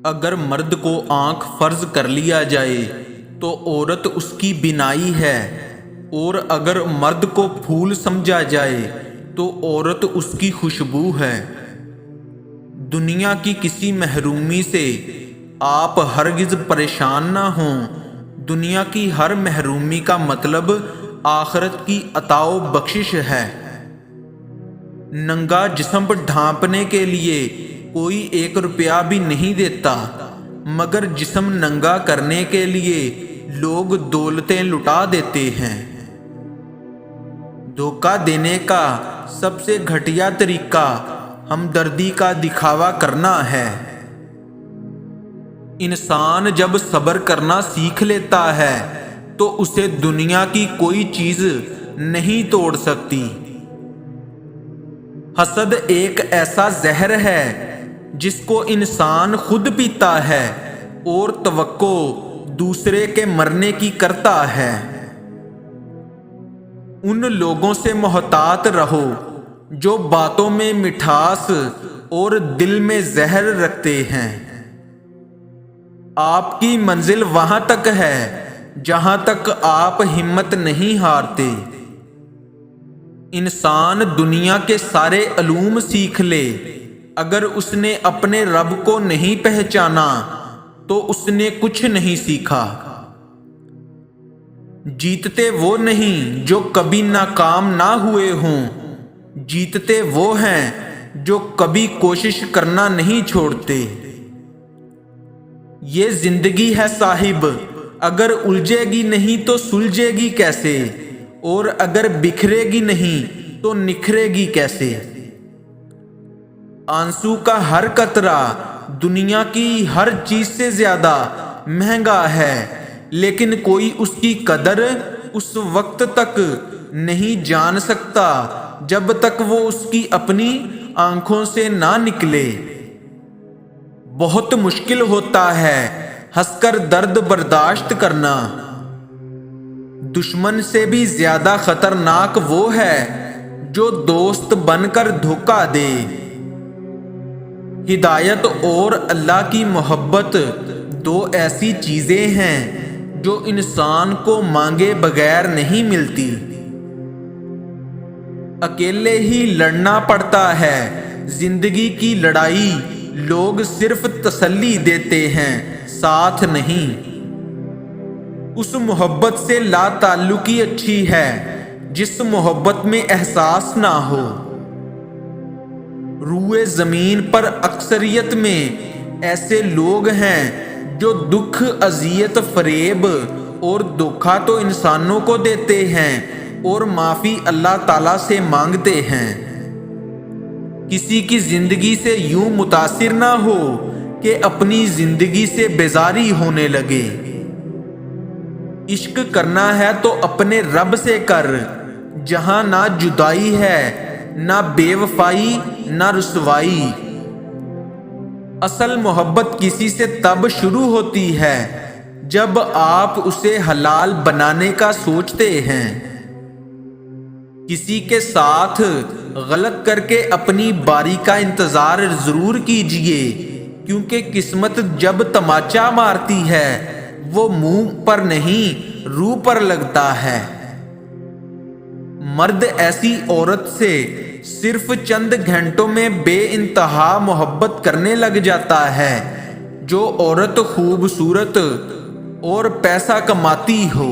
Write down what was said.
اگر مرد کو آنکھ فرض کر لیا جائے تو عورت اس کی بینائی ہے، اور اگر مرد کو پھول سمجھا جائے تو عورت اس کی خوشبو ہے۔ دنیا کی کسی محرومی سے آپ ہرگز پریشان نہ ہوں۔ دنیا کی ہر محرومی کا مطلب آخرت کی عطا و بخشش ہے۔ ننگا جسم ڈھانپنے کے لیے کوئی 1 روپیہ بھی نہیں دیتا، مگر جسم ننگا کرنے کے لیے لوگ دولتیں لٹا دیتے ہیں۔ دھوکہ دینے کا سب سے گھٹیا طریقہ ہمدردی کا دکھاوا کرنا ہے۔ انسان جب صبر کرنا سیکھ لیتا ہے تو اسے دنیا کی کوئی چیز نہیں توڑ سکتی۔ حسد ایک ایسا زہر ہے جس کو انسان خود پیتا ہے اور توقع دوسرے کے مرنے کی کرتا ہے۔ ان لوگوں سے محتاط رہو جو باتوں میں مٹھاس اور دل میں زہر رکھتے ہیں۔ آپ کی منزل وہاں تک ہے جہاں تک آپ ہمت نہیں ہارتے۔ انسان دنیا کے سارے علوم سیکھ لے، اگر اس نے اپنے رب کو نہیں پہچانا تو اس نے کچھ نہیں سیکھا۔ جیتتے وہ نہیں جو کبھی ناکام نہ ہوئے ہوں، جیتتے وہ ہیں جو کبھی کوشش کرنا نہیں چھوڑتے۔ یہ زندگی ہے صاحب، اگر الجھے گی نہیں تو سلجھے گی کیسے، اور اگر بکھرے گی نہیں تو نکھرے گی کیسے۔ آنسو کا ہر قطرہ دنیا کی ہر چیز سے زیادہ مہنگا ہے، لیکن کوئی اس کی قدر اس وقت تک نہیں جان سکتا جب تک وہ اس کی اپنی آنکھوں سے نہ نکلے۔ بہت مشکل ہوتا ہے ہنس کر درد برداشت کرنا۔ دشمن سے بھی زیادہ خطرناک وہ ہے جو دوست بن کر دھوکہ دے۔ ہدایت اور اللہ کی محبت 2 ایسی چیزیں ہیں جو انسان کو مانگے بغیر نہیں ملتی۔ اکیلے ہی لڑنا پڑتا ہے زندگی کی لڑائی، لوگ صرف تسلی دیتے ہیں، ساتھ نہیں۔ اس محبت سے لا تعلقی اچھی ہے جس محبت میں احساس نہ ہو۔ روئے زمین پر اکثریت میں ایسے لوگ ہیں جو دکھ، اذیت، فریب اور دھوکہ تو انسانوں کو دیتے ہیں اور معافی اللہ تعالیٰ سے مانگتے ہیں۔ کسی کی زندگی سے یوں متاثر نہ ہو کہ اپنی زندگی سے بیزاری ہونے لگے۔ عشق کرنا ہے تو اپنے رب سے کر، جہاں نہ جدائی ہے، نہ بے وفائی، نہ رسوائی۔ اصل محبت کسی سے تب شروع ہوتی ہے جب آپ اسے حلال بنانے کا سوچتے ہیں۔ کسی کے ساتھ غلط کر کے اپنی باری کا انتظار ضرور کیجئے، کیونکہ قسمت جب تماچا مارتی ہے وہ منہ پر نہیں روح پر لگتا ہے۔ مرد ایسی عورت سے صرف چند گھنٹوں میں بے انتہا محبت کرنے لگ جاتا ہے جو عورت خوبصورت اور پیسہ کماتی ہو۔